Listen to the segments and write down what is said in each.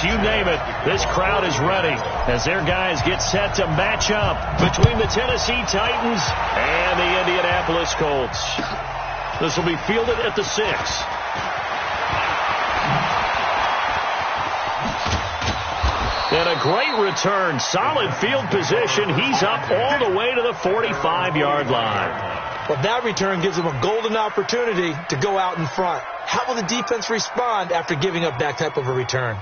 sports, you name it, this crowd is ready as their guys get set to match up between the Tennessee Titans and the Indianapolis Colts. This will be fielded at the 6. And a great return, solid field position. He's up all the way to the 45-yard line. Well, that return gives him a golden opportunity to go out in front. How will the defense respond after giving up that type of a return?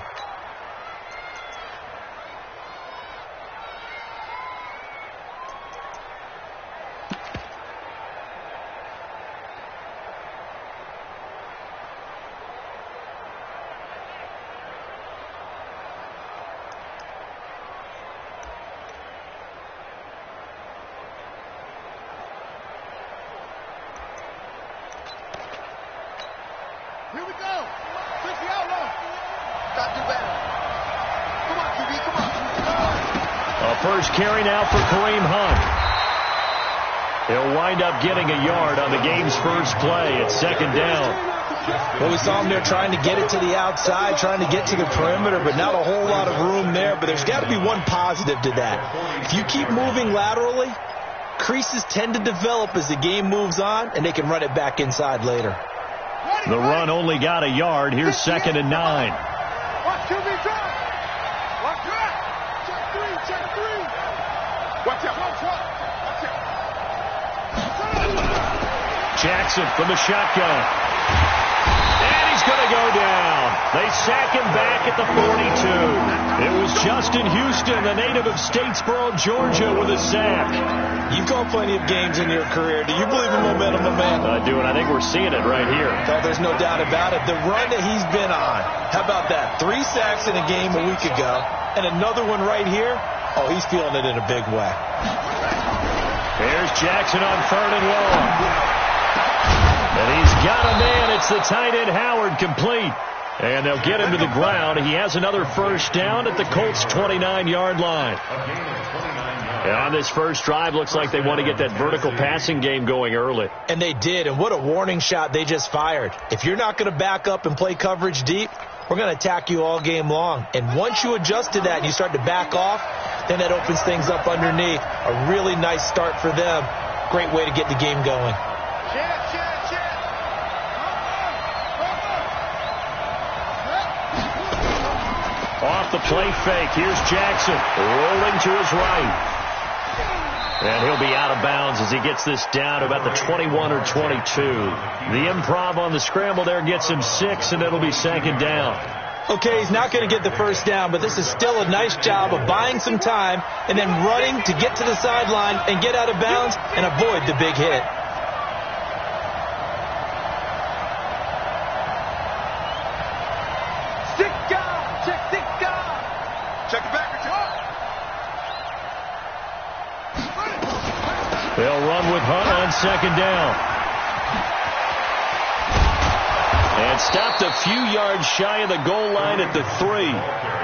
Here we go. 50 out long. Got to do better. Come on, QB, come on. A first carry now for Kareem Hunt. He'll wind up getting a yard on the game's first play. It's second down. Well, we saw him there trying to get it to the outside, trying to get to the perimeter, but not a whole lot of room there. But there's got to be one positive to that. If you keep moving laterally, creases tend to develop as the game moves on, and they can run it back inside later. The run only got a yard. Here's second and 9. Watch QB drop. Watch out. Check three. Watch out. Watch out. Jackson from the shotgun. And he's going to go down. They sack him back at the 42. It was Justin Houston, the native of Statesboro, Georgia, with a sack. You've called plenty of games in your career. Do you believe in momentum, my man? I do, and I think we're seeing it right here. Oh, there's no doubt about it. The run that he's been on, how about that? 3 sacks in a game a week ago, and another one right here. Oh, he's feeling it in a big way. Here's Jackson on 3rd and long. And he's got a man. It's the tight end Howard, complete. And they'll get him to the ground. He has another first down at the Colts' 29-yard line. And on this first drive, looks like they want to get that vertical passing game going early. And they did, and what a warning shot they just fired. If you're not going to back up and play coverage deep, we're going to attack you all game long. And once you adjust to that and you start to back off, then that opens things up underneath. A really nice start for them. Great way to get the game going. Off the play fake, here's Jackson rolling to his right. And he'll be out of bounds as he gets this down to about the 21 or 22. The improv on the scramble there gets him 6, and it'll be second down. Okay, he's not going to get the first down, but this is still a nice job of buying some time and then running to get to the sideline and get out of bounds and avoid the big hit. Check it back, They'll run with Hunt on second down. And stopped a few yards shy of the goal line at the 3.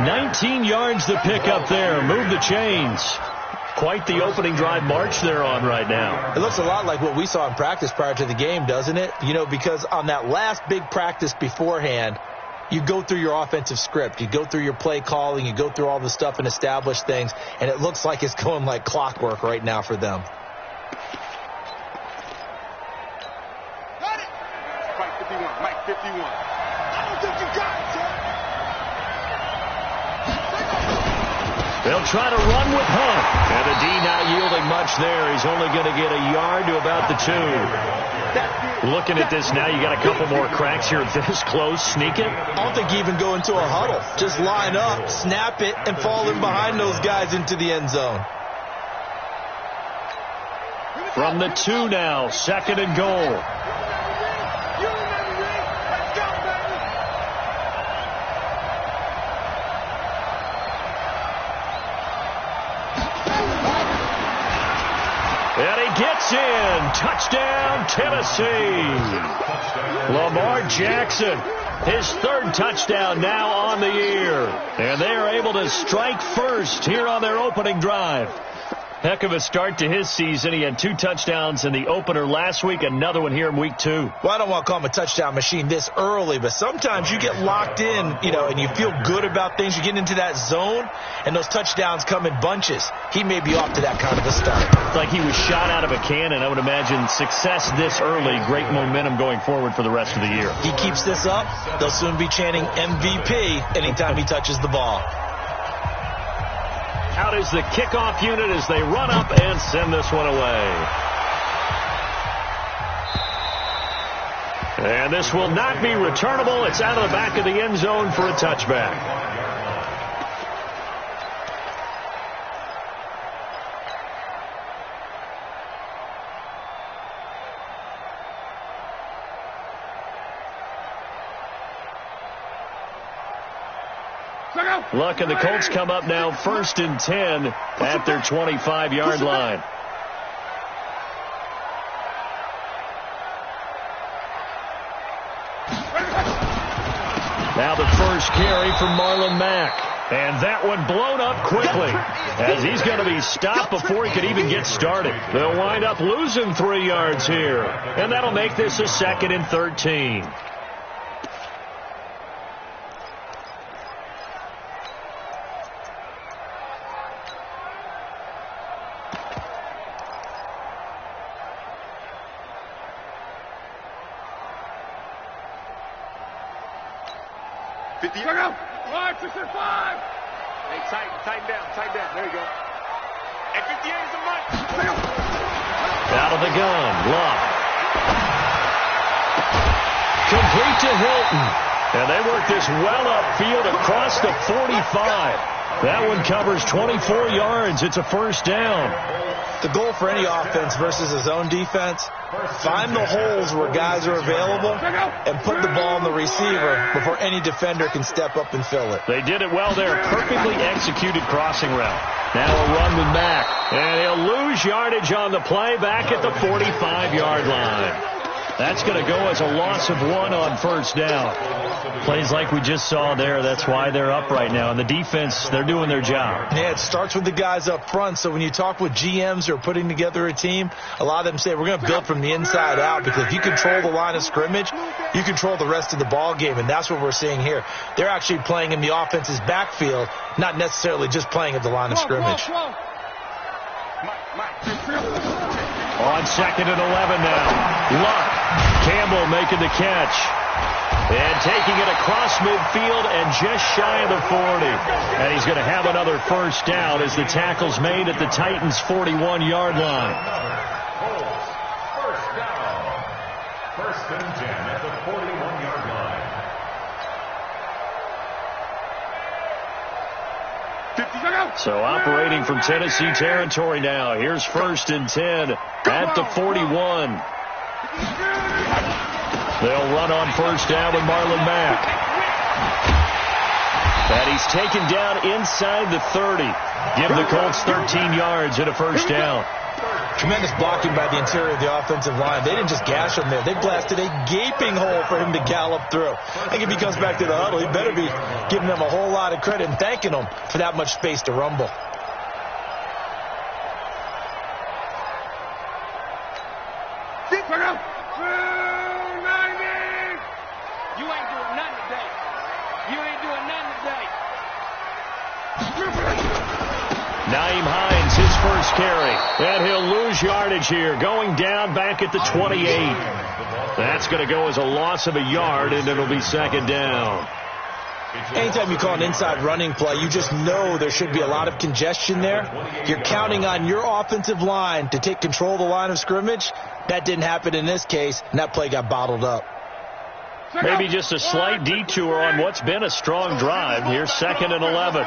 19 yards to pick up there. Move the chains. Quite the opening drive march they're on right now. It looks a lot like what we saw in practice prior to the game, doesn't it? You know, because on that last big practice beforehand, you go through your offensive script. You go through your play calling. You go through all the stuff and establish things. And it looks like it's going like clockwork right now for them. Got it. Mike 51. I don't think you got it, sir. They'll try to run with Hunt. And the D not yielding much there. He's only going to get a yard to about the 2. Looking at this now, you got a couple more cracks here this close. Sneak it. I don't think you even go into a huddle. Just line up, snap it, and fall in behind those guys into the end zone. From the 2 now, second and goal. And he gets in. Touchdown, Tennessee. Lamar Jackson, his 3rd touchdown now on the year. And they are able to strike first here on their opening drive. Heck of a start to his season. He had 2 touchdowns in the opener last week, another one here in week 2. Well, I don't want to call him a touchdown machine this early, but sometimes you get locked in, and you feel good about things. You get into that zone, and those touchdowns come in bunches. He may be off to that kind of a start. It's like he was shot out of a cannon. I would imagine success this early, great momentum going forward for the rest of the year. He keeps this up, they'll soon be chanting MVP anytime he touches the ball. Out is the kickoff unit as they run up and send this one away. And this will not be returnable. It's out of the back of the end zone for a touchback. Luck and the Colts come up now 1st and 10 at their 25-yard line. Now the first carry from Marlon Mack. And that one blown up quickly as he's going to be stopped before he could even get started. They'll wind up losing 3 yards here. And that'll make this a 2nd and 13. Hey, tighten down. There you go. At 58 is a month. Out of the gun, Luck. Complete to Hilton. And they work this well upfield across the 45. That one covers 24 yards. It's a first down. The goal for any offense versus a zone defense, find the holes where guys are available and put the ball on the receiver before any defender can step up and fill it. They did it well there. Perfectly executed crossing route. Now a run with Mack. And he'll lose yardage on the play back at the 45-yard line. That's going to go as a loss of 1 on first down. Plays like we just saw there. That's why they're up right now. And the defense, they're doing their job. Yeah, it starts with the guys up front. So when you talk with GMs who are putting together a team, a lot of them say we're going to build from the inside out, because if you control the line of scrimmage, you control the rest of the ball game. And that's what we're seeing here. They're actually playing in the offense's backfield, not necessarily just playing at the line of scrimmage. On 2nd and 11 now. Luck. Campbell making the catch. And taking it across midfield and just shy of the 40. And he's going to have another first down as the tackle's made at the Titans' 41-yard line. First down. 1st and 10 at the 41-yard line. So operating from Tennessee territory now. Here's 1st and 10 at the 41. They'll run on first down with Marlon Mack. And he's taken down inside the 30. Give the Colts 13 yards and a first down. Tremendous blocking by the interior of the offensive line. They didn't just gash him there. They blasted a gaping hole for him to gallop through. I think if he comes back to the huddle, he better be giving them a whole lot of credit and thanking them for that much space to rumble. Naeem Hines, his first carry. And he'll lose yardage here, going down back at the 28. That's going to go as a loss of a yard, and it'll be 2nd down. Anytime you call an inside running play, you just know there should be a lot of congestion there. You're counting on your offensive line to take control of the line of scrimmage. That didn't happen in this case, and that play got bottled up. Maybe just a slight detour on what's been a strong drive. Here's 2nd and 11.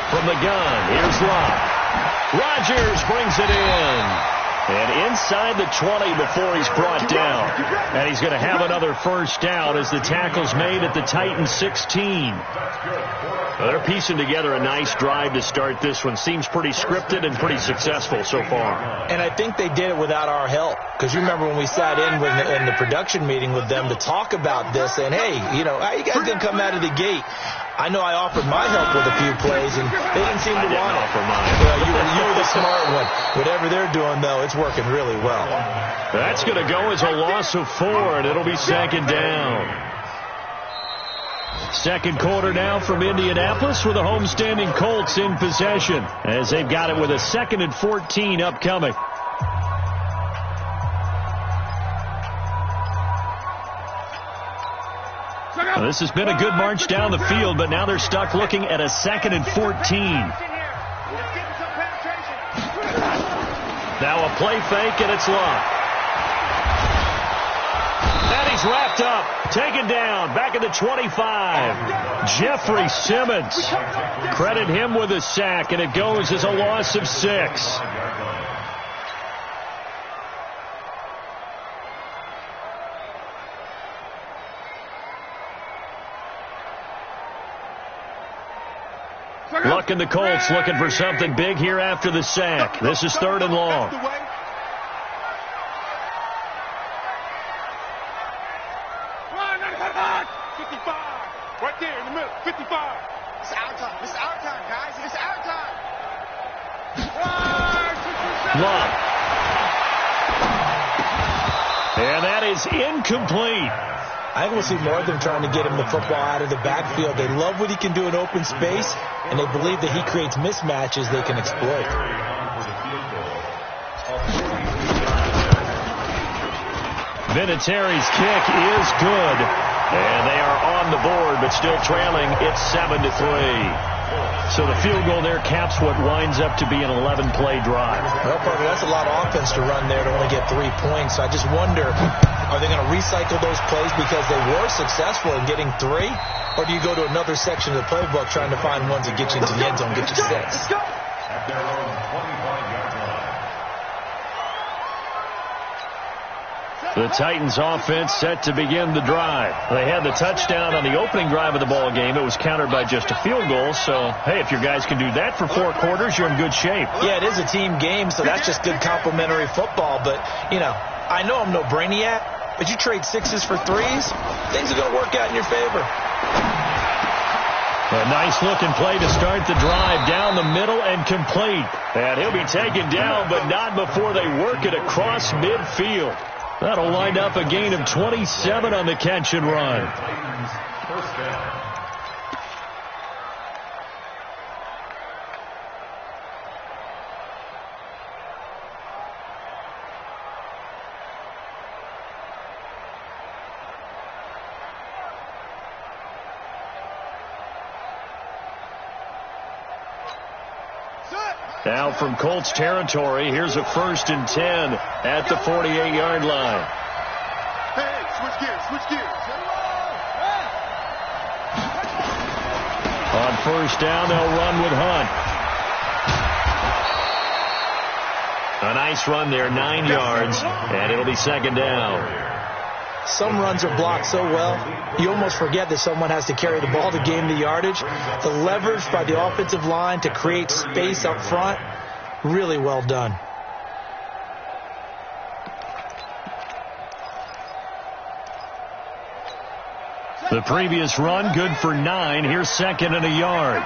From the gun, here's Locke. Rodgers brings it in. And inside the 20 before he's brought down. And he's going to have another first down as the tackle's made at the Titans' 16. They're piecing together a nice drive to start this one. Seems pretty scripted and pretty successful so far. And I think they did it without our help. Because you remember when we sat in the production meeting with them to talk about this, and hey, how you guys going to come out of the gate? I know I offered my help with a few plays, and they didn't seem to want it. Offer mine. Well, you were the smart one. Whatever they're doing, though, it's working really well. That's going to go as a loss of 4, and it'll be second down. Second quarter now from Indianapolis with the homestanding Colts in possession as they've got it with a 2nd and 14 upcoming. Well, this has been a good march down the field, but now they're stuck looking at a 2nd and 14. Now a play fake, and it's Love. And he's wrapped up, taken down, back at the 25. Jeffrey Simmons. Credit him with a sack, and it goes as a loss of 6. Luck and the Colts looking for something big here after the sack. This is 3rd and long. Right there in the middle, 55. It's our time. It's our time, guys. It's our time. Love. And that is incomplete. I will see more of them trying to get him the football out of the backfield. They love what he can do in open space, and they believe that he creates mismatches they can exploit. Vinatieri's kick is good. And they are on the board, but still trailing. It's 7-3. So the field goal there caps what winds up to be an 11-play drive. Well, Parker, that's a lot of offense to run there to only get 3 points. So I just wonder, are they going to recycle those plays because they were successful in getting 3? Or do you go to another section of the playbook trying to find ones that get you into the end zone, get you 6? At their own 25-yard line. The Titans offense set to begin the drive. They had the touchdown on the opening drive of the ball game. It was countered by just a field goal. So, hey, if your guys can do that for 4 quarters, you're in good shape. Yeah, it is a team game, so that's just good complimentary football. But, you know, I know I'm no brainiac, but you trade 6s for 3s, things are going to work out in your favor. A nice-looking play to start the drive down the middle and complete. And he'll be taken down, but not before they work it across midfield. That'll wind up a gain of 27 on the catch and run. First down. Now from Colts territory, here's a 1st and 10 at the 48-yard line. Hey, switch gears, switch gears. On 1st down, they'll run with Hunt. A nice run there, 9 yards, and it'll be 2nd down. Some runs are blocked so well, you almost forget that someone has to carry the ball to gain the yardage. The leverage by the offensive line to create space up front, really well done. The previous run, good for 9. Here's 2nd and a yard.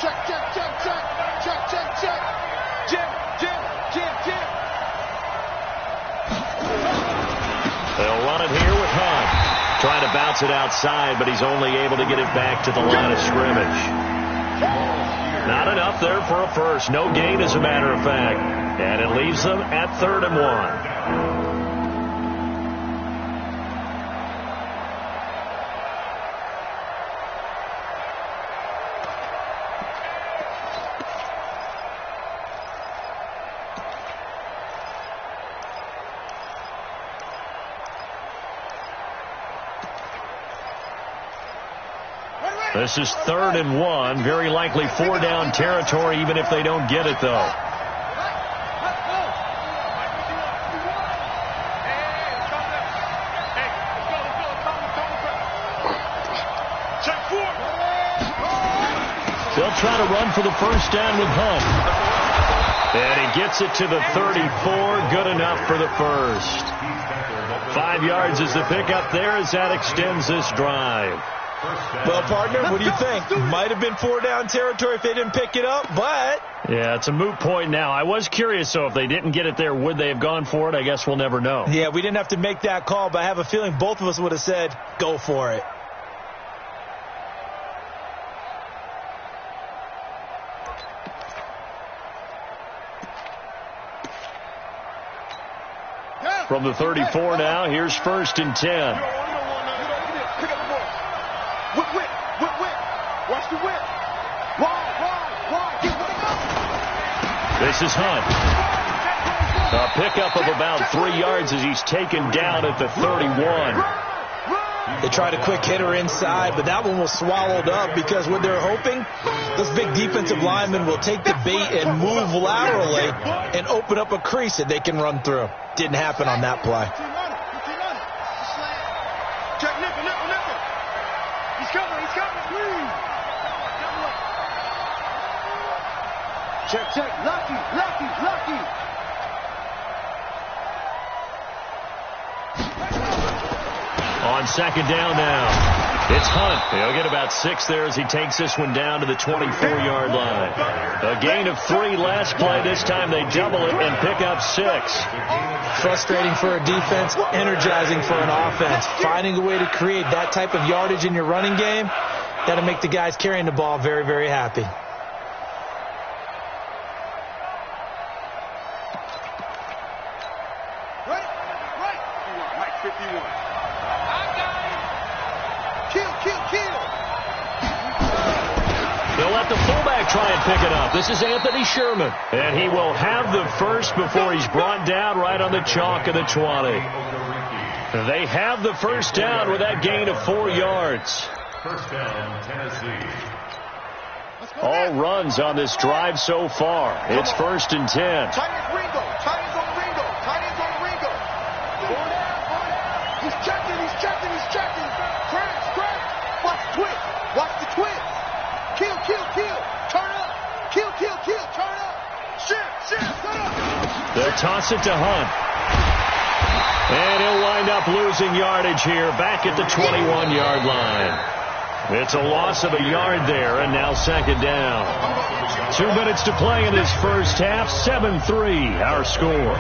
Check, check, check, check, check, check, check. They'll run it here with Hunt. Trying to bounce it outside, but he's only able to get it back to the line of scrimmage. Not enough there for a first. No gain, as a matter of fact. And it leaves them at 3rd and 1. This is 3rd and 1. Very likely 4-down territory, even if they don't get it, though. They'll try to run for the 1st down with Hunt. And he gets it to the 34. Good enough for the 1st. 5 yards is the pickup there as that extends this drive. Well, partner, what do you think? Might have been 4-down territory if they didn't pick it up, but... Yeah, it's a moot point now. I was curious, so if they didn't get it there, would they have gone for it? I guess we'll never know. Yeah, we didn't have to make that call, but I have a feeling both of us would have said, go for it. From the 34 now, here's 1st and 10. Watch the whip. Wide. This is Hunt. A pickup of about 3 yards as he's taken down at the 31. They tried a quick hitter inside, but that one was swallowed up because what they're hoping, those big defensive linemen will take the bait and move laterally and open up a crease that they can run through. Didn't happen on that play. Check nickel. He's coming. Check. Lucky. On 2nd down now, it's Hunt. He'll get about 6 there as he takes this one down to the 24-yard line. A gain of 3 last play. This time they double it and pick up 6. Frustrating for a defense, energizing for an offense. Finding a way to create that type of yardage in your running game, that'll make the guys carrying the ball very, very happy. Right. 51. Kill. They'll let the fullback try and pick it up. This is Anthony Sherman. And he will have the first before he's brought down right on the chalk of the 20. They have the first down with that gain of 4 yards. First down, Tennessee. All runs on this drive so far. It's 1st and 10. Tight ends on Ringo. He's checking. Watch the twist. Kill. Turn up. Kill. Turn up. Shift. Turn up. They'll toss it to Hunt. And he'll wind up losing yardage here back at the 21-yard line. It's a loss of a yard there, and now 2nd down. 2 minutes to play in this first half. 7-3 our score.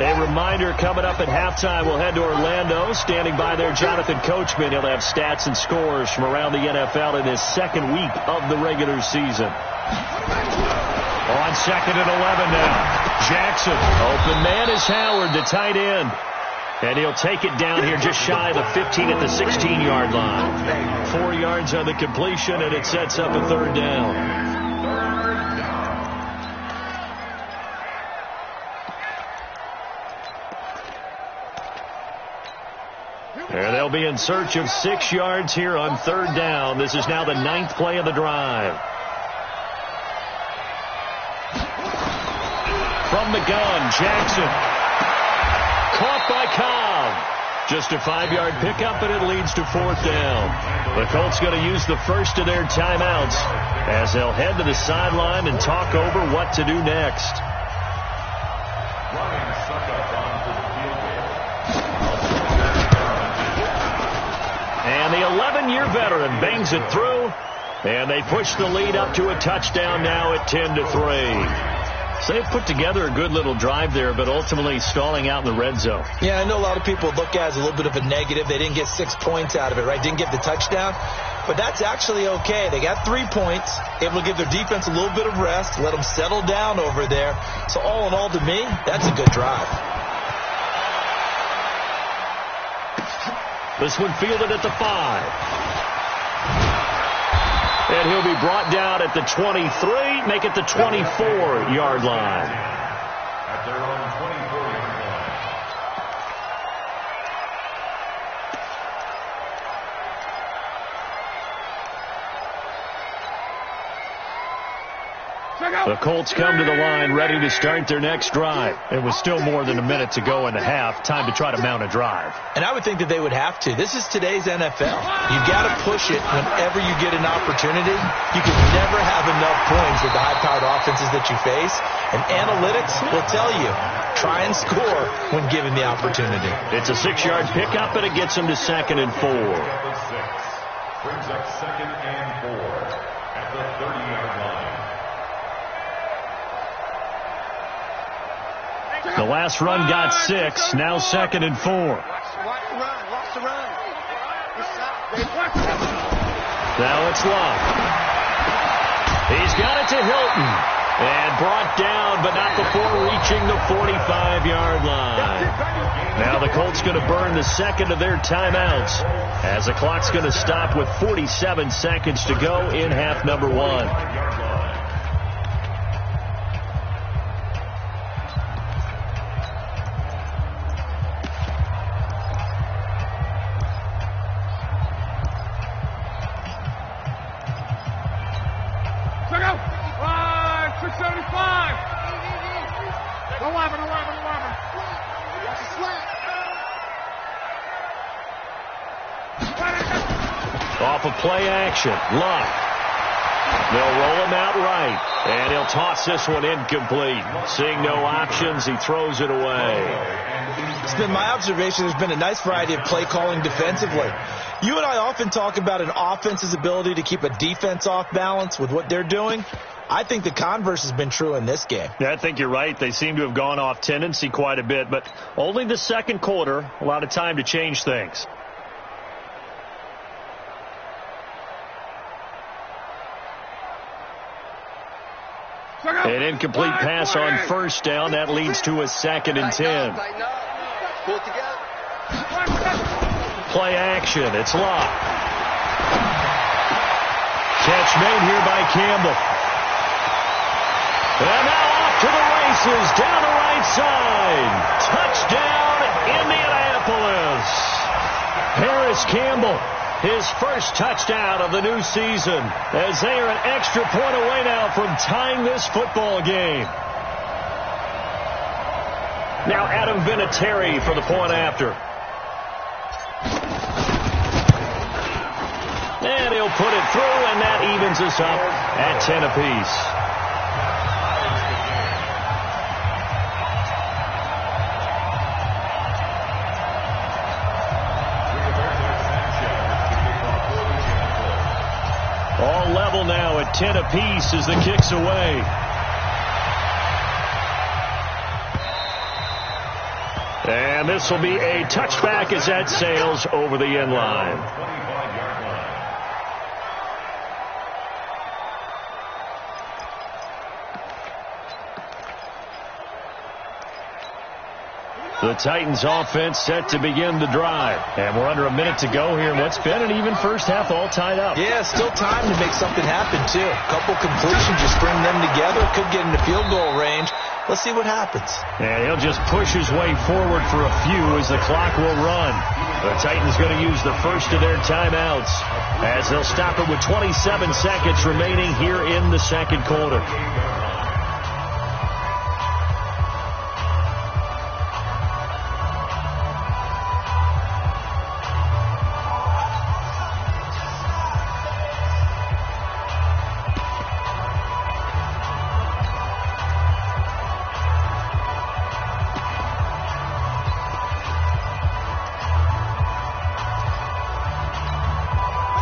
A reminder coming up at halftime, we'll head to Orlando. Standing by there, Jonathan Coachman. He'll have stats and scores from around the NFL in his 2nd week of the regular season. On 2nd and 11 now. Jackson. Open man is Howard, the tight end. And he'll take it down here just shy of the 15 at the 16-yard line. 4 yards on the completion, and it sets up a 3rd down. And they'll be in search of 6 yards here on 3rd down. This is now the 9th play of the drive. From the gun, Jackson. Caught by Cobb. Just a 5-yard pickup, and it leads to 4th down. The Colts going to use the first of their timeouts as they'll head to the sideline and talk over what to do next. And the 11-year veteran bangs it through, and they push the lead up to a touchdown now at 10-3. So they've put together a good little drive there, but ultimately stalling out in the red zone. Yeah, I know a lot of people look at it as a little bit of a negative. They didn't get 6 points out of it, right? Didn't get the touchdown. But that's actually okay. They got 3 points, able to give their defense a little bit of rest, let them settle down over there. So all in all, to me, that's a good drive. This one fielded at the 5. And he'll be brought down at the 23, make it the 24-yard line. At their own 24-yard line. Check The Colts come to the line ready to start their next drive. It was still more than a minute to go in the half. Time to try to mount a drive. And I would think that they would have to. This is today's NFL. You've got to push it whenever you get an opportunity. You can never have enough points with the high-powered offenses that you face. And analytics will tell you, try and score when given the opportunity. It's a 6-yard pickup, and it gets them to 2nd and 4. Brings up 2nd and 4 at the 30-yard line. The last run got 6. Now 2nd and 4. Watch the run. Now it's Love. He's got it to Hilton. And brought down, but not before reaching the 45-yard line. Now the Colts going to burn the second of their timeouts, as the clock's going to stop with 47 seconds to go in half number 1. Off of play action, Luck. They'll roll him out right, and he'll toss this one incomplete. Seeing no options, he throws it away. It's been my observation there's been a nice variety of play calling defensively. You and I often talk about an offense's ability to keep a defense off balance with what they're doing. I think the converse has been true in this game. Yeah, I think you're right. They seem to have gone off tendency quite a bit, but only the second quarter, a lot of time to change things. An incomplete pass on first down. That leads to a 2nd and 10. Play action. It's Locke. Catch made here by Campbell. And now off to the races. Down the right side. Touchdown, Indianapolis. Harris Campbell. His first touchdown of the new season, as they are an extra point away now from tying this football game. Now Adam Vinatieri for the point after. And he'll put it through, and that evens us up at 10 apiece. All level now at 10 apiece as the kick's away. And this will be a touchback as that sails over the end line. The Titans offense set to begin the drive. And we're under a minute to go here in what's been an even first half, all tied up. Yeah, still time to make something happen, too. A couple completions, just bring them together. Could get into field goal range. Let's see what happens. And he'll just push his way forward for a few as the clock will run. The Titans going to use the first of their timeouts as they'll stop it with 27 seconds remaining here in the second quarter.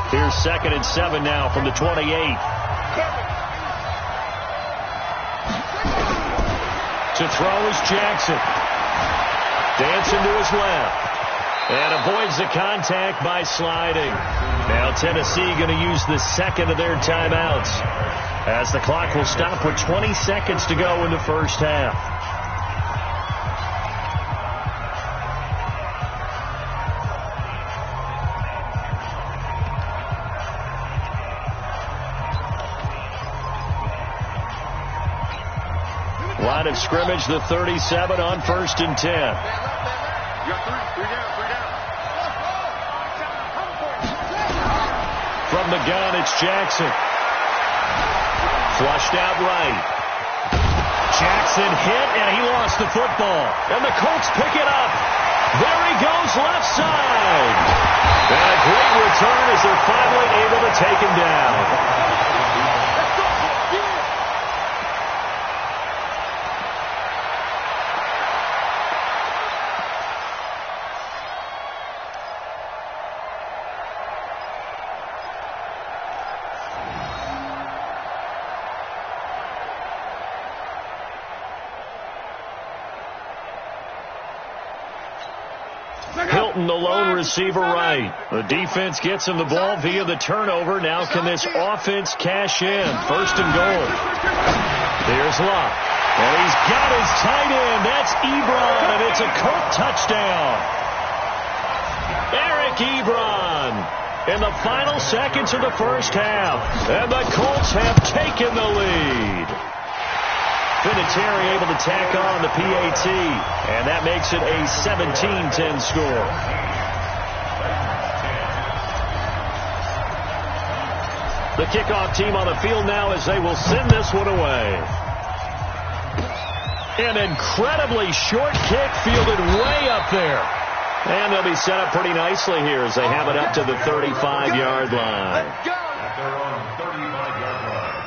Here's 2nd and 7 now from the 28. To throw is Jackson. Dancing to his left. And avoids the contact by sliding. Now Tennessee going to use the second of their timeouts, as the clock will stop with 20 seconds to go in the first half. Line of scrimmage, the 37 on 1st and 10. You got three down. From the gun, it's Jackson. Flushed out right. Jackson hit, and he lost the football. And the Colts pick it up. There he goes, left side. And a great return as they're finally able to take him down. Hilton, the lone receiver right. The defense gets him the ball via the turnover. Now can this offense cash in? First and goal. There's Luck. And he's got his tight end. That's Ebron, and it's a Colt touchdown. Eric Ebron in the final seconds of the first half. And the Colts have taken the lead. Vinatieri able to tack on the PAT, and that makes it a 17-10 score. The kickoff team on the field now as they will send this one away. An incredibly short kick fielded way up there. And they'll be set up pretty nicely here as they have it up to the 35-yard line. At their own 35-yard line.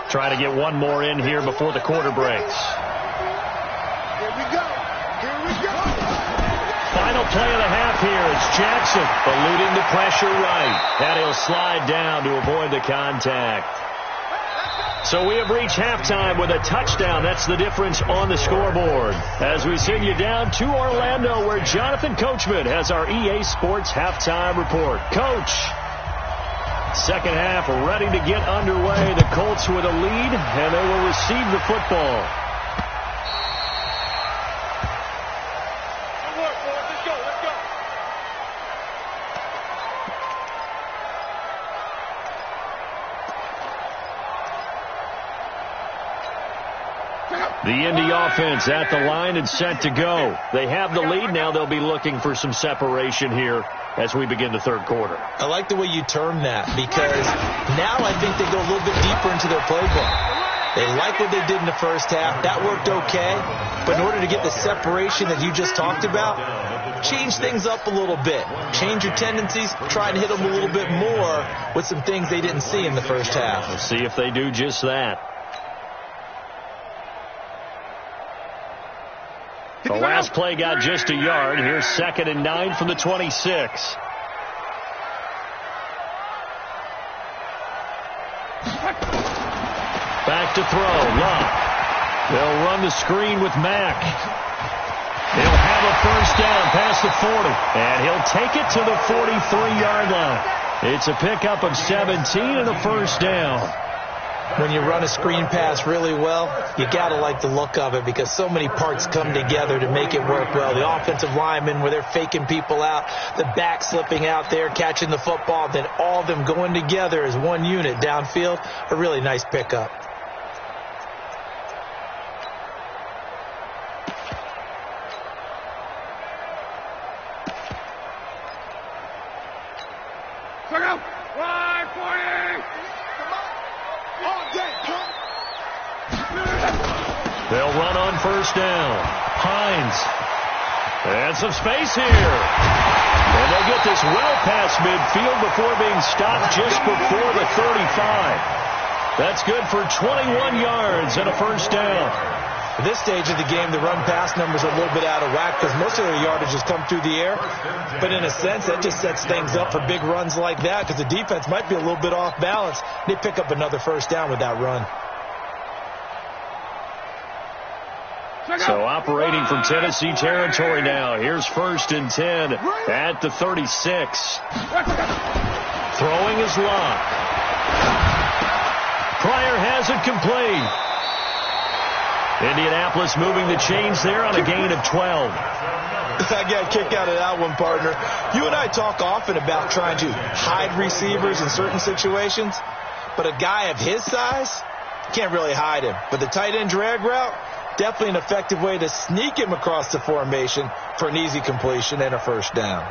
Trying to get one more in here before the quarter breaks. Here we go. Here we go. Final play of the half here. It's Jackson eluding the pressure right. And he'll slide down to avoid the contact. So we have reached halftime with a touchdown. That's the difference on the scoreboard. As we send you down to Orlando, where Jonathan Coachman has our EA Sports halftime report. Coach. Second half ready to get underway. The Colts with a lead, and they will receive the football. Let's go. Let's go. The Indy offense at the line and set to go. They have the lead. Now they'll be looking for some separation here as we begin the third quarter. I like the way you term that, because now I think they go a little bit deeper into their playbook. They like what they did in the first half. That worked okay. But in order to get the separation that you just talked about, change things up a little bit. Change your tendencies. Try and hit them a little bit more with some things they didn't see in the first half. We'll see if they do just that. The last play got just a yard. Here's 2nd and 9 from the 26. Back to throw. Luck. They'll run the screen with Mack. He'll have a first down past the 40. And he'll take it to the 43-yard line. It's a pickup of 17 and a first down. When you run a screen pass really well, you got to like the look of it, because so many parts come together to make it work well. The offensive linemen, where they're faking people out, the back slipping out there, catching the football, then all of them going together as one unit downfield. A really nice pickup. Check out. 140. They'll run on first down. Hines. And some space here. And they'll get this well past midfield before being stopped just before the 35. That's good for 21 yards and a first down. At this stage of the game, the run-pass numbers are a little bit out of whack because most of their yardage has come through the air. But in a sense, that just sets things up for big runs like that, because the defense might be a little bit off balance. They pick up another first down with that run. So operating from Tennessee territory now. Here's 1st and 10 at the 36. Throwing is Luck. Pryor has it complete. Indianapolis moving the chains there on a gain of 12. I got a kick out of that one, partner. You and I talk often about trying to hide receivers in certain situations, but a guy of his size, can't really hide him. But the tight end drag route, definitely an effective way to sneak him across the formation for an easy completion and a first down.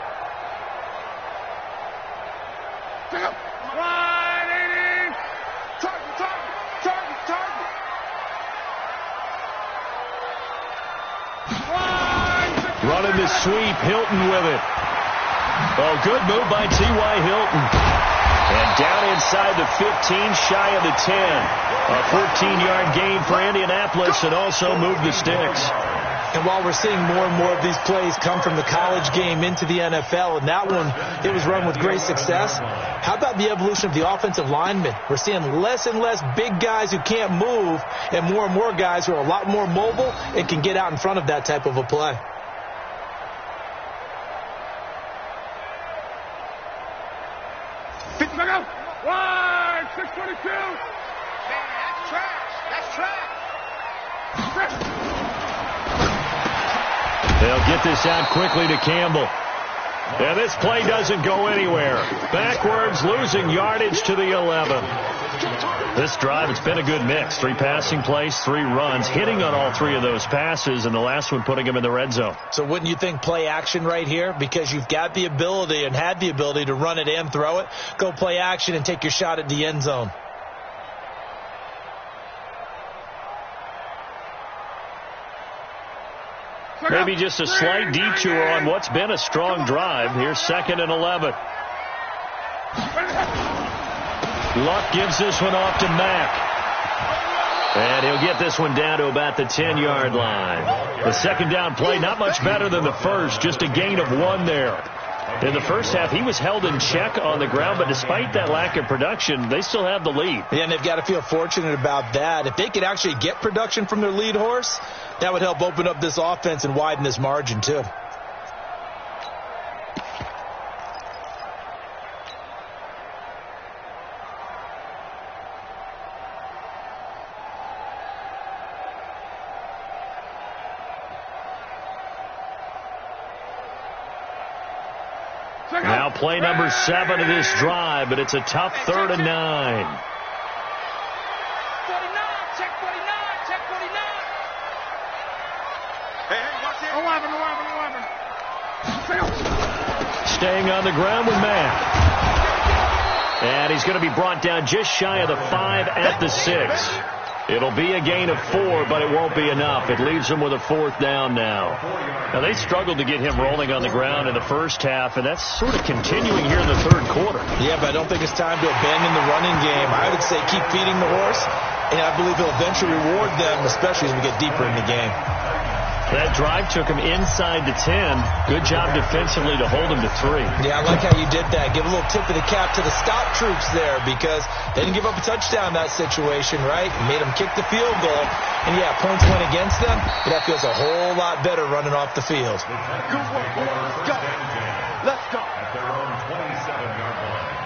the sweep. Hilton with it. Oh, good move by T.Y. Hilton. And down inside the 15, shy of the 10. A 14-yard gain for Indianapolis, and also moved the sticks. And while we're seeing more and more of these plays come from the college game into the NFL, and that one, it was run with great success, how about the evolution of the offensive linemen? We're seeing less and less big guys who can't move and more guys who are a lot more mobile and can get out in front of that type of a play. Wide, 622. Man, that's trash. That's trash. They'll get this out quickly to Campbell. And this play doesn't go anywhere. Backwards, losing yardage to the 11. This drive, it's been a good mix. 3 passing plays, 3 runs, hitting on all 3 of those passes, and the last one putting him in the red zone. So wouldn't you think play action right here? Because you've got the ability and had the ability to run it and throw it. Go play action and take your shot at the end zone. Maybe just a slight detour on what's been a strong drive. Here's 2nd and 11. Luck gives this one off to Mack. And he'll get this one down to about the 10-yard line. The second down play, not much better than the first, just a gain of 1 there. In the first half, he was held in check on the ground, but despite that lack of production, they still have the lead. Yeah, and they've got to feel fortunate about that. If they could actually get production from their lead horse, that would help open up this offense and widen this margin, too. Now play number 7 of this drive, but it's a tough 3rd and 9. 49, check 49, check 49. Hey, watch it. 11. Staying on the ground with Mack. And he's going to be brought down just shy of the 5 at the 6. It'll be a gain of 4, but it won't be enough. It leaves him with a 4th down now. Now, they struggled to get him rolling on the ground in the first half, and that's sort of continuing here in the 3rd quarter. Yeah, but I don't think it's time to abandon the running game. I would say keep feeding the horse, and I believe he'll eventually reward them, especially as we get deeper in the game. That drive took him inside the 10. Good job defensively to hold him to 3. Yeah, I like how you did that. Give a little tip of the cap to the stop troops there, because they didn't give up a touchdown in that situation, right? Made them kick the field goal. And, yeah, points went against them, but that feels a whole lot better running off the field. Good work, boys. Go. Let's go. At their own 27-yard line.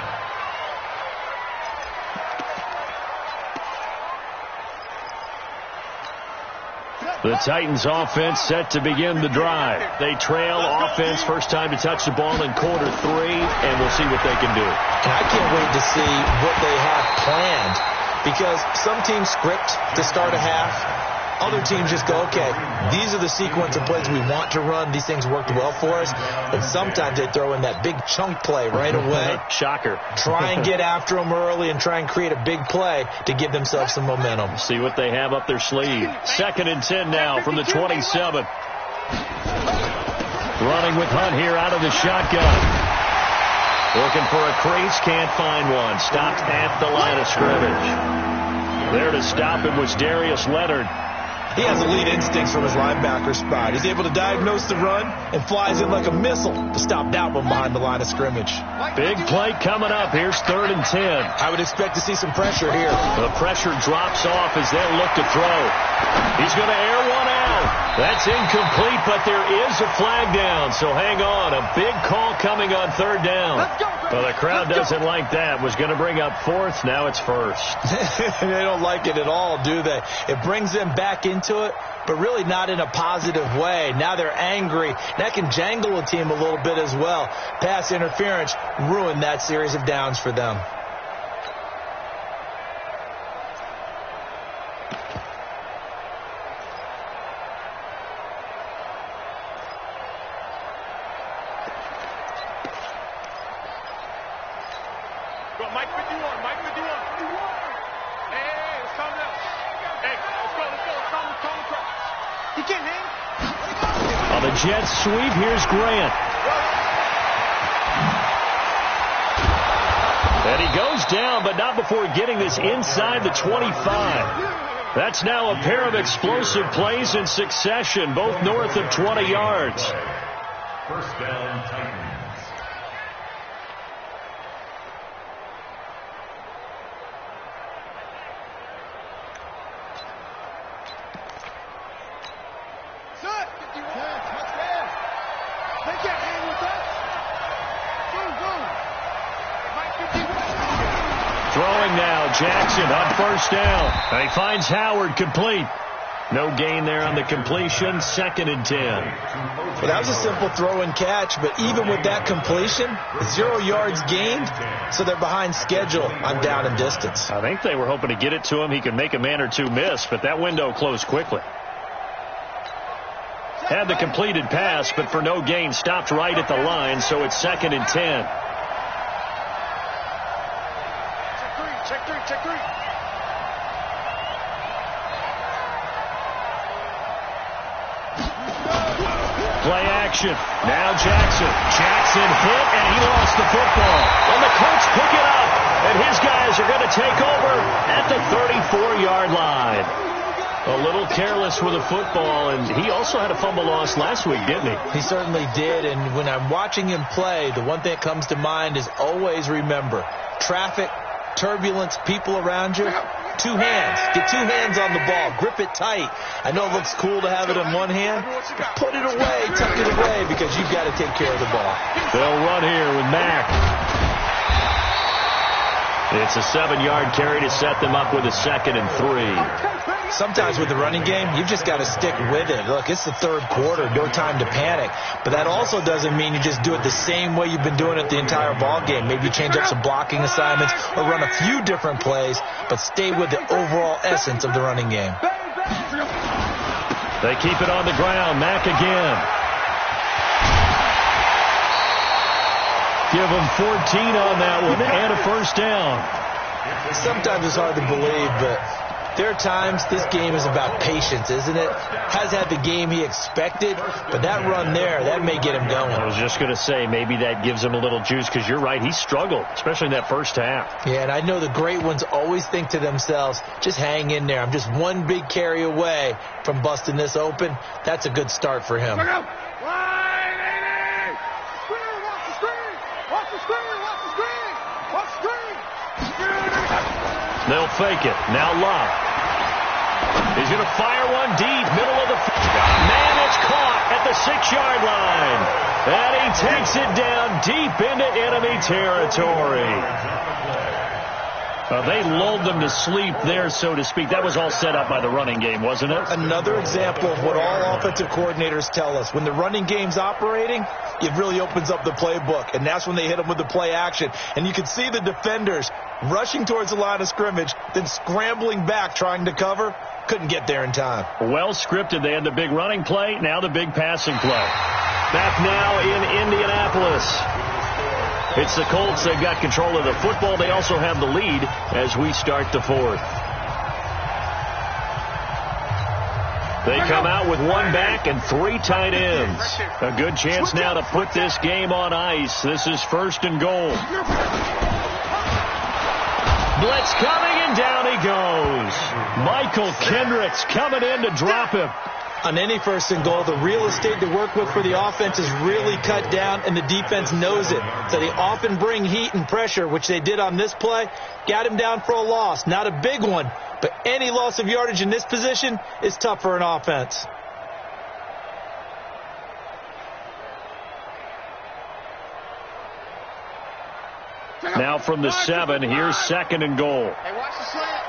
The Titans offense set to begin the drive. They trail offense, first time to touch the ball in quarter 3, and we'll see what they can do. And I can't wait to see what they have planned, because some teams script to start a half. Other teams just go, okay, these are the sequence of plays we want to run. These things worked well for us. And sometimes they throw in that big chunk play right away. Shocker. Try and get after them early and try and create a big play to give themselves some momentum. See what they have up their sleeve. 2nd and 10 now from the 27. Running with Hunt here out of the shotgun. Looking for a crease, can't find one. Stopped at the line of scrimmage. There to stop him was Darius Leonard. He has elite instincts from his linebacker spot. He's able to diagnose the run and flies in like a missile to stop that one behind the line of scrimmage. Big play coming up. Here's 3rd and 10. I would expect to see some pressure here. The pressure drops off as they'll look to throw. He's going to air one out. That's incomplete, but there is a flag down, so hang on. A big call coming on 3rd down. Well, the crowd doesn't like that. Was going to bring up 4th. Now it's 1st. They don't like it at all, do they? It brings them back into it, but really not in a positive way. Now they're angry. That can jangle a team a little bit as well. Pass interference ruined that series of downs for them. Mike 51, Mike 51. Hey, let's calm down. Hey, let's go. Calm across. He can't hang. On the jet sweep. Here's Grant. And he goes down, but not before getting this inside the 25. That's now a pair of explosive plays in succession, both north of 20 yards. First down, Titans. Throwing now, Jackson on first down. And he finds Howard complete. No gain there on the completion, 2nd and 10. Well, that was a simple throw and catch, but even with that completion, 0 yards gained, so they're behind schedule on down and distance. I think they were hoping to get it to him. He could make a man or two miss, but that window closed quickly. Had the completed pass, but for no gain, stopped right at the line, so it's 2nd and 10. Check three. Play action. Now Jackson. Jackson hit, and he lost the football. And the Colts pick it up, and his guys are going to take over at the 34-yard line. A little careless with the football, and he also had a fumble loss last week, didn't he? He certainly did, and when I'm watching him play, the one thing that comes to mind is always remember, traffic, turbulence, people around you, 2 hands. Get 2 hands on the ball. Grip it tight. I know it looks cool to have it in one hand, but put it away, tuck it away, because you've got to take care of the ball. They'll run here with Mack. It's a 7-yard carry to set them up with a 2nd and 3. Sometimes with the running game, you've just got to stick with it. Look, it's the 3rd quarter, no time to panic. But that also doesn't mean you just do it the same way you've been doing it the entire ball game. Maybe change up some blocking assignments or run a few different plays, but stay with the overall essence of the running game. They keep it on the ground. Mack again. Give them 14 on that one and a first down. Sometimes it's hard to believe, but there are times this game is about patience, isn't it? Has had the game he expected, but that run there, that may get him going. I was just going to say, maybe that gives him a little juice, because you're right, he struggled, especially in that first half. Yeah, and I know the great ones always think to themselves, just hang in there. I'm just one big carry away from busting this open. That's a good start for him. They'll fake it. Now Love. He's going to fire one deep, middle of the field. Man, it's caught at the 6-yard line. And he takes it down deep into enemy territory. They lulled them to sleep there, so to speak. That was all set up by the running game, wasn't it? Another example of what all offensive coordinators tell us. When the running game's operating, it really opens up the playbook. And that's when they hit them with the play action. And you can see the defenders rushing towards the line of scrimmage, then scrambling back trying to cover. Couldn't get there in time. Well scripted. They had the big running play, now the big passing play. Back now in Indianapolis. It's the Colts. They've got control of the football. They also have the lead as we start the 4th. They come out with 1 back and 3 tight ends. A good chance now to put this game on ice. This is 1st and goal. Blitz coming, and down he goes. Michael Kendricks coming in to drop him. On any 1st and goal, the real estate to work with for the offense is really cut down, and the defense knows it. So they often bring heat and pressure, which they did on this play. Got him down for a loss. Not a big one, but any loss of yardage in this position is tough for an offense. Now from the 7, here's 2nd and goal. Hey, watch the slant.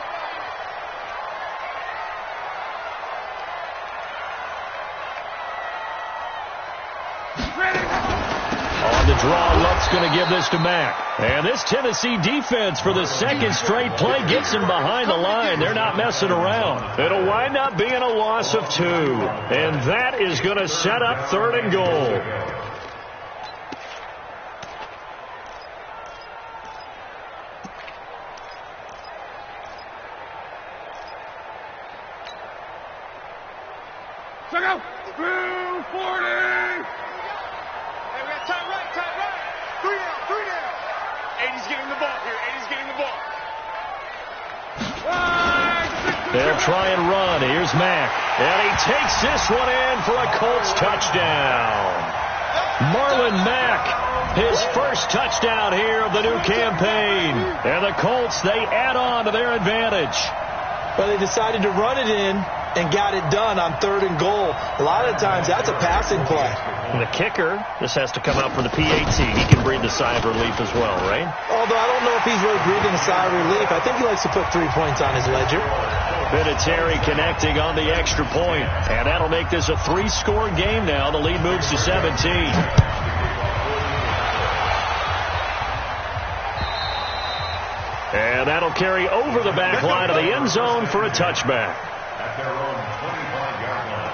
On the draw, Luck's going to give this to Mack. And this Tennessee defense for the 2nd straight play gets him behind the line. They're not messing around. It'll wind up being a loss of 2. And that is going to set up 3rd and goal. Check out. 240. Hey, we got time right. 3 down. 80's getting the ball here. 80's getting the ball. They'll try and run. Here's Mack. And he takes this one in for a Colts touchdown. Marlon Mack, his first touchdown here of the new campaign. And the Colts, they add on to their advantage. Well, they decided to run it in and got it done on 3rd and goal. A lot of times, that's a passing play. And the kicker, this has to come out for the PAT. He can breathe a sigh of relief as well, right? Although I don't know if he's really breathing a sigh of relief. I think he likes to put 3 points on his ledger. Vinatieri connecting on the extra point. And that'll make this a 3-score game now. The lead moves to 17. And that'll carry over the back line of the end zone for a touchback. At their own 25-yard line.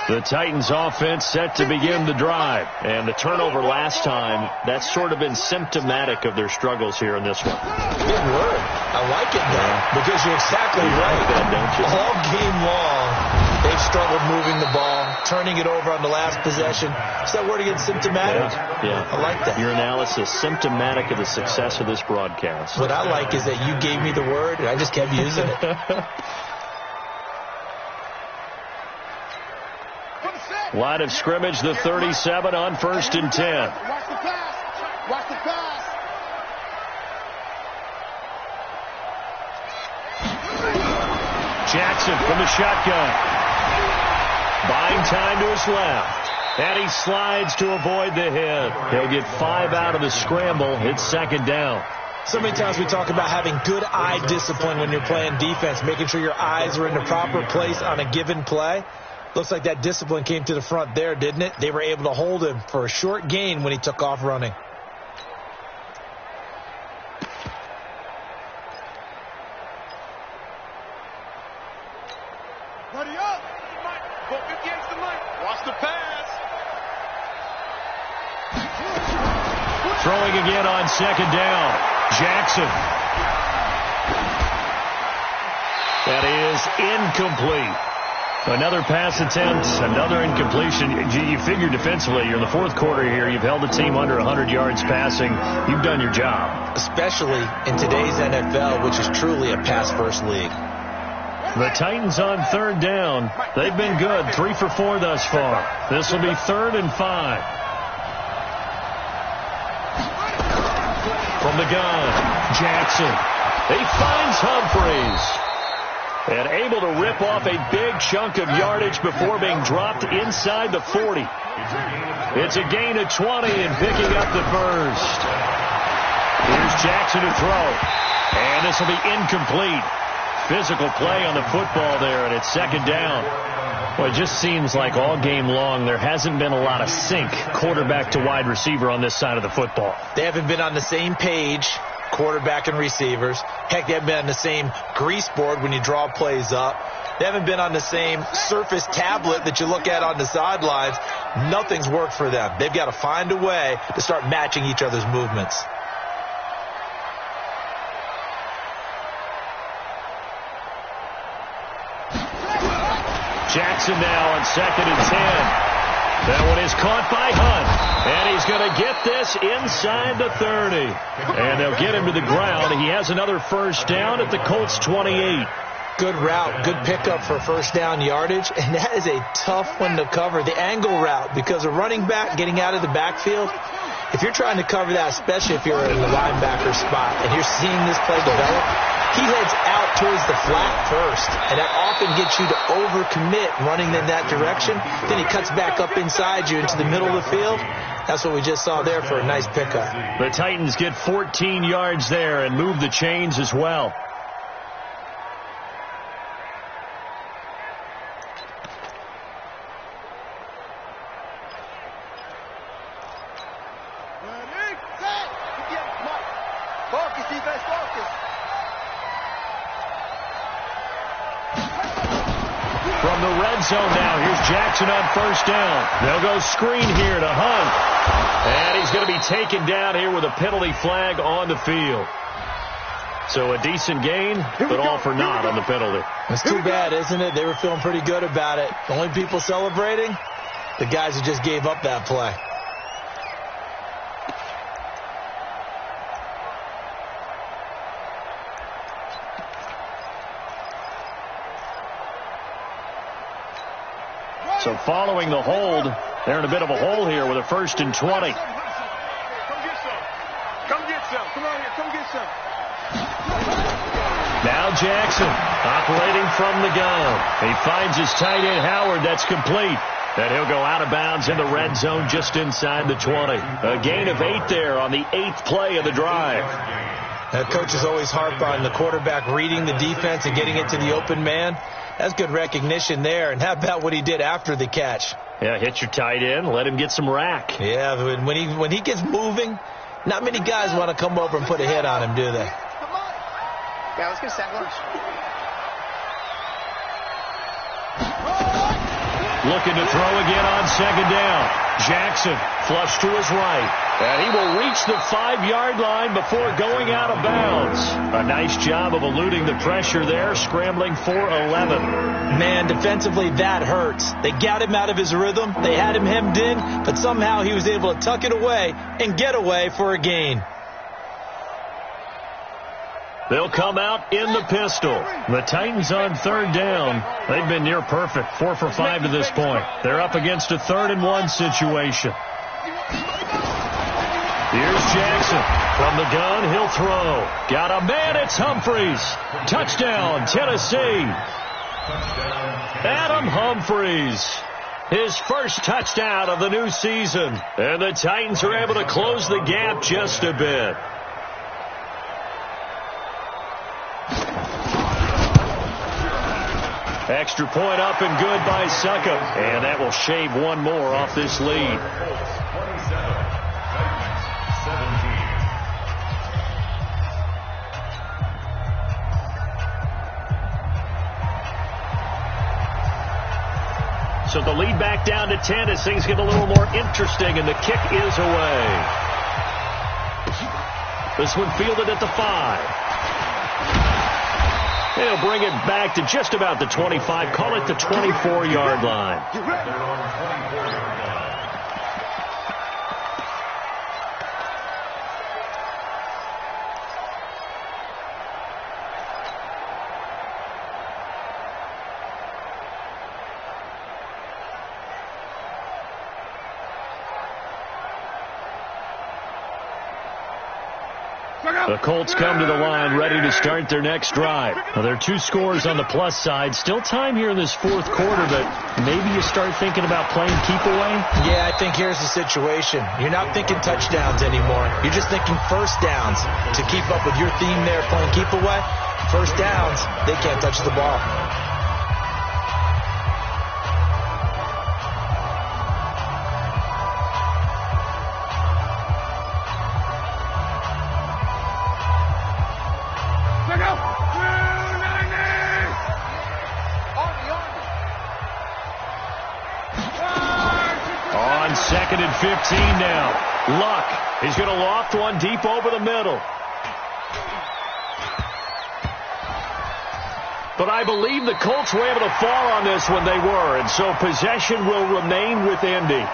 The Titans offense set to begin the drive. And the turnover last time, that's sort of been symptomatic of their struggles here in this one. Good word. I like it now because you're exactly right. Don't you? All game long, they've struggled moving the ball, turning it over on the last possession. Is that word again, symptomatic? Yeah. I like that. Your analysis, symptomatic of the success of this broadcast. What I like is that you gave me the word, and I just kept using it. Line of scrimmage, the 37 on 1st and 10. Watch the pass. Watch the pass. Jackson from the shotgun. Buying time to his left. And he slides to avoid the hit. He'll get 5 out of the scramble. It's 2nd down. So many times we talk about having good eye discipline when you're playing defense, making sure your eyes are in the proper place on a given play. Looks like that discipline came to the front there, didn't it? They were able to hold him for a short gain when he took off running. Ready up. Focus against the mic. Watch the pass. Throwing again on 2nd down. Jackson. That is incomplete. Another pass attempt, another incompletion. You figure defensively, you're in the 4th quarter here. You've held the team under 100 yards passing. You've done your job. Especially in today's NFL, which is truly a pass-first league. The Titans on 3rd down. They've been good, 3 for 4 thus far. This will be 3rd and 5. From the gun, Jackson. He finds Humphreys. And able to rip off a big chunk of yardage before being dropped inside the 40. It's a gain of 20 and picking up the first. Here's Jackson to throw. And this will be incomplete. Physical play on the football there, and it's 2nd down. Well, it just seems like all game long there hasn't been a lot of sync quarterback to wide receiver on this side of the football. They haven't been on the same page, quarterback and receivers. Heck, they haven't been on the same grease board when you draw plays up. They haven't been on the same surface tablet that you look at on the sidelines. Nothing's worked for them. They've got to find a way to start matching each other's movements. Jackson now on 2nd and 10. That one is caught by Hunt. And he's going to get this inside the 30. And they'll get him to the ground. He has another first down at the Colts 28. Good route, good pickup for first down yardage. And that is a tough one to cover, the angle route, because a running back getting out of the backfield, if you're trying to cover that, especially if you're in the linebacker spot and you're seeing this play develop, he heads out towards the flat first, and that often gets you to overcommit running in that direction. Then he cuts back up inside you into the middle of the field. That's what we just saw there for a nice pickup. The Titans get 14 yards there and move the chains as well. Ready, set. Focus, defense, focus. From the red zone now, here's Jackson on first down. They'll go screen here to Hunt. And he's going to be taken down here with a penalty flag on the field. So a decent gain, but all for naught on the penalty. It's too bad, isn't it? They were feeling pretty good about it. The only people celebrating, the guys who just gave up that play. So following the hold, they're in a bit of a hole here with a 1st and 20. Come get some. Come get some. Come on here. Come get some. Now Jackson operating from the gun. He finds his tight end Howard. That's complete. And he'll go out of bounds in the red zone just inside the 20. A gain of 8 there on the 8th play of the drive. That coach is always harp on the quarterback reading the defense and getting it to the open man. That's good recognition there. And how about what he did after the catch? Yeah, hit your tight end, let him get some rack. Yeah, when he gets moving, not many guys want to come over and put a hit on him, do they? Yeah, let's get a sack lunch. Looking to throw again on 2nd down. Jackson flush to his right. And he will reach the 5-yard line before going out of bounds. A nice job of eluding the pressure there, scrambling for 11. Man, defensively, that hurts. They got him out of his rhythm. They had him hemmed in, but somehow he was able to tuck it away and get away for a gain. They'll come out in the pistol. The Titans on 3rd down. They've been near perfect, 4 for 5 to this point. They're up against a 3rd and 1 situation. Here's Jackson. From the gun, he'll throw. Got a man, it's Humphries. Touchdown, Tennessee. Adam Humphries. His first touchdown of the new season. And the Titans are able to close the gap just a bit. Extra point up and good by Suckup. And that will shave one more off this lead. 17. So the lead back down to 10 as things get a little more interesting, and the kick is away. This one fielded at the 5. They'll bring it back to just about the 25. Call it the 24-yard line. The Colts come to the line ready to start their next drive. Now, there are 2 scores on the plus side. Still time here in this 4th quarter, but maybe you start thinking about playing keep away? Yeah, I think here's the situation. You're not thinking touchdowns anymore. You're just thinking first downs. To keep up with your theme there, playing keep away, first downs, they can't touch the ball. On 2nd and 15 now. Luck. He's going to loft one deep over the middle. But I believe the Colts were able to fall on this when they were, and so possession will remain with Indy.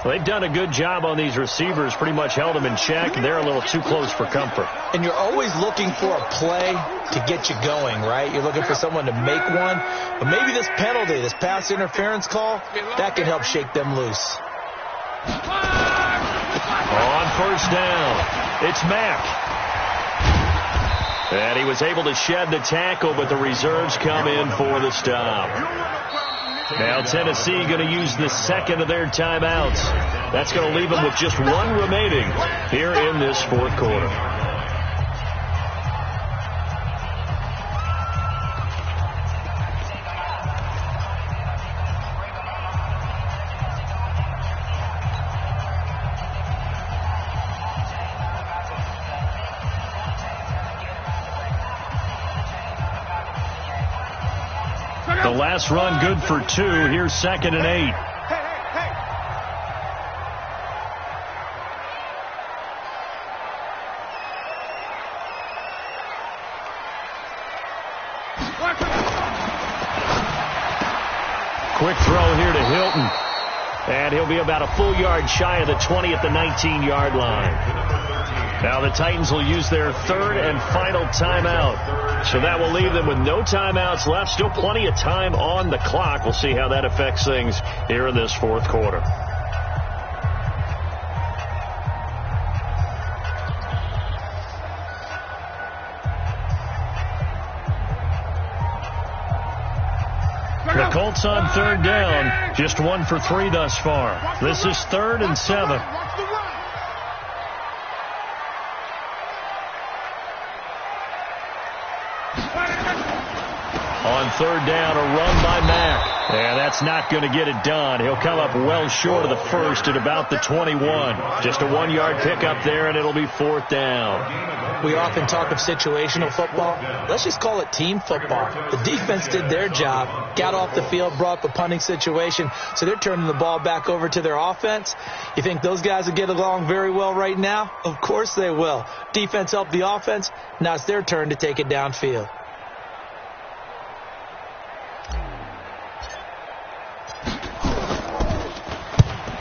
They've done a good job on these receivers, pretty much held them in check. They're a little too close for comfort. And you're always looking for a play to get you going, right? You're looking for someone to make one. But maybe this penalty, this pass interference call, that can help shake them loose. On 1st down, it's Mack. And he was able to shed the tackle, but the reserves come in for the stop. Now Tennessee going to use the 2nd of their timeouts. That's going to leave them with just 1 remaining here in this 4th quarter. The last run good for 2. Here's 2nd and 8. Quick throw here to Hilton. And he'll be about a full yard shy of the 20 at the 19-yard line. Now the Titans will use their third and final timeout. So that will leave them with no timeouts left. Still plenty of time on the clock. We'll see how that affects things here in this fourth quarter. The Colts on third down, just 1 for 3 thus far. This is 3rd and 7. On third down, a run by Mack. And that's not going to get it done. He'll come up well short of the first at about the 21. Just a 1-yard pickup there, and it'll be 4th down. We often talk of situational football. Let's just call it team football. The defense did their job, got off the field, brought up a punting situation, so they're turning the ball back over to their offense. You think those guys will get along very well right now? Of course they will. Defense helped the offense. Now it's their turn to take it downfield.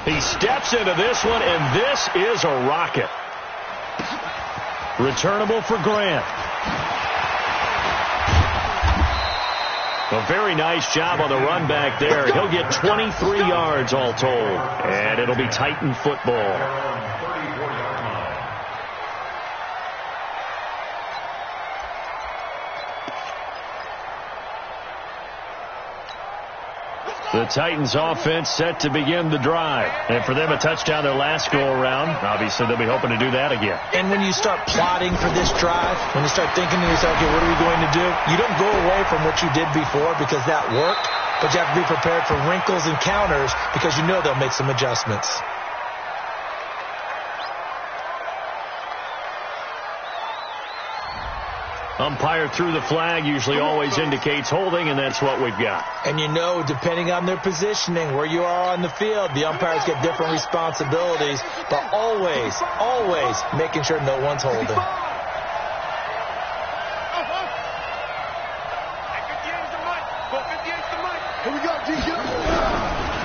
He steps into this one, and this is a rocket. Returnable for Grant. A very nice job on the run back there. He'll get 23 yards all told, and it'll be Titan football. The Titans offense set to begin the drive. And for them, a touchdown their last go-around. Obviously, they'll be hoping to do that again. And when you start plotting for this drive, when you start thinking to yourself, okay, what are we going to do? You don't go away from what you did before because that worked, but you have to be prepared for wrinkles and counters because you know they'll make some adjustments. Umpire through the flag usually always indicates holding, and that's what we've got. And you know, depending on their positioning, where you are on the field, the umpires get different responsibilities, but always, always making sure no one's holding.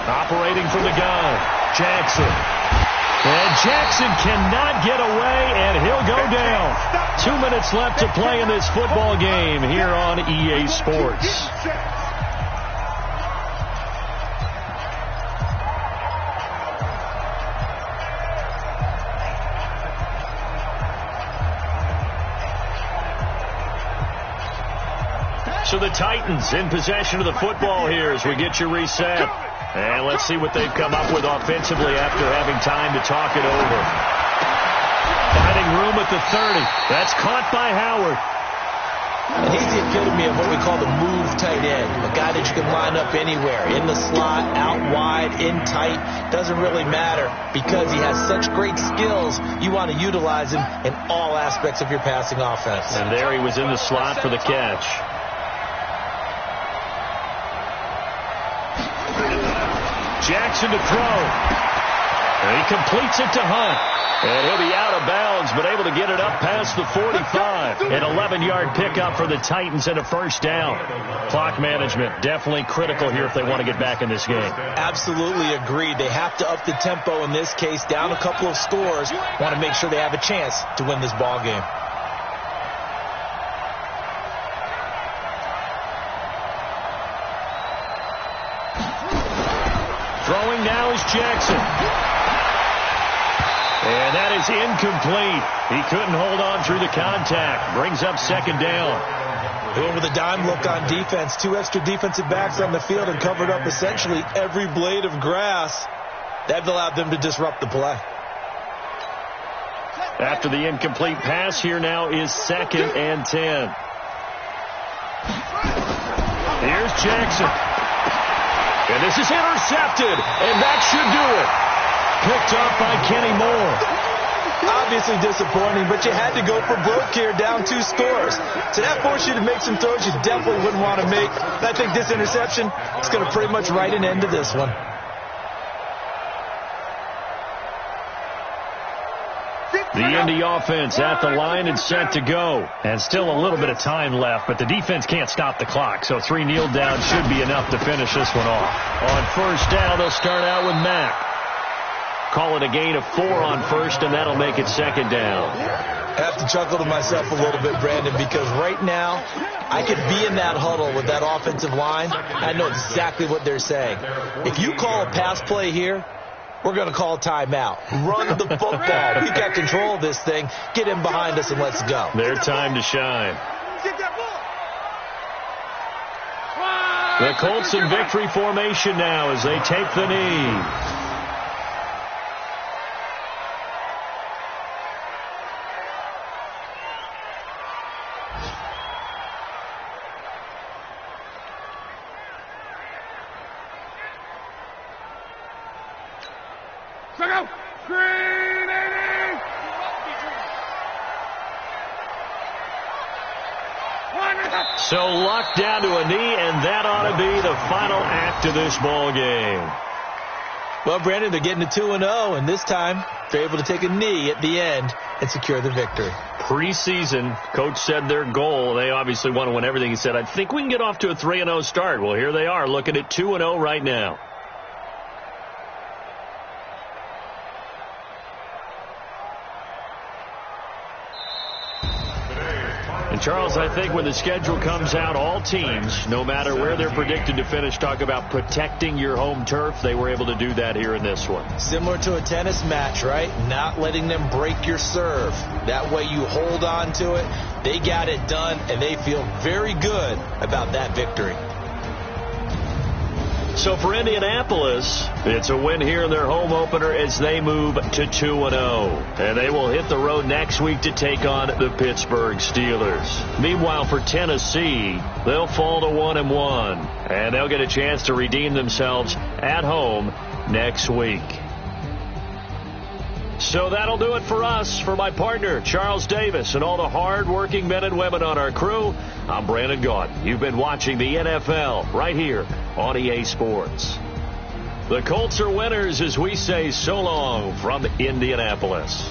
Operating from the gun, Jackson. And Jackson cannot get away, and he'll go down. 2 minutes left to play in this football game here on EA Sports. So the Titans in possession of the football here as we get you reset. And let's see what they've come up with offensively after having time to talk it over. Finding room at the 30. That's caught by Howard. And he's the epitome of what we call the move tight end. A guy that you can line up anywhere. In the slot, out wide, in tight. Doesn't really matter because he has such great skills. You want to utilize him in all aspects of your passing offense. And there he was in the slot for the catch. Jackson to throw. And he completes it to Hunt. And he'll be out of bounds, but able to get it up past the 45. An 11-yard pickup for the Titans and a first down. Clock management definitely critical here if they want to get back in this game. Absolutely agreed. They have to up the tempo in this case, down a couple of scores. Want to make sure they have a chance to win this ball game. Throwing now is Jackson. And that is incomplete. He couldn't hold on through the contact. Brings up second down. Doing with a dime look on defense. 2 extra defensive backs on the field and covered up essentially every blade of grass. That allowed them to disrupt the play. After the incomplete pass, here now is 2nd and 10. Here's Jackson. And this is intercepted, and that should do it. Picked up by Kenny Moore. Obviously disappointing, but you had to go for broke here, down 2 scores. So that forced you to make some throws you definitely wouldn't want to make. And I think this interception is going to pretty much write an end to this one. The Indy offense at the line and set to go. And still a little bit of time left, but the defense can't stop the clock, so 3 kneel downs should be enough to finish this one off. On first down, they'll start out with Mack. Call it a gain of 4 on first, and that'll make it second down. I have to chuckle to myself a little bit, Brandon, because right now I could be in that huddle with that offensive line. I know exactly what they're saying. If you call a pass play here, we're going to call timeout. Run the football. We've got control of this thing. Get in behind us and let's go. Their time to shine. The Colts in victory formation now as they take the knee. So luck down to a knee, and that ought to be the final act of this ball game. Well, Brandon, they're getting to 2-0, and this time they're able to take a knee at the end and secure the victory. Preseason, coach said their goal, they obviously want to win everything. He said, I think we can get off to a 3-0 start. Well, here they are looking at 2-0 right now. And, Charles, I think when the schedule comes out, all teams, no matter where they're predicted to finish, talk about protecting your home turf. They were able to do that here in this one. Similar to a tennis match, right? Not letting them break your serve. That way you hold on to it. They got it done, and they feel very good about that victory. So for Indianapolis, it's a win here in their home opener as they move to 2-0. And they will hit the road next week to take on the Pittsburgh Steelers. Meanwhile, for Tennessee, they'll fall to 1-1. And they'll get a chance to redeem themselves at home next week. So that'll do it for us. For my partner, Charles Davis, and all the hard-working men and women on our crew, I'm Brandon Gaudin. You've been watching the NFL right here on EA Sports. The Colts are winners as we say so long from Indianapolis.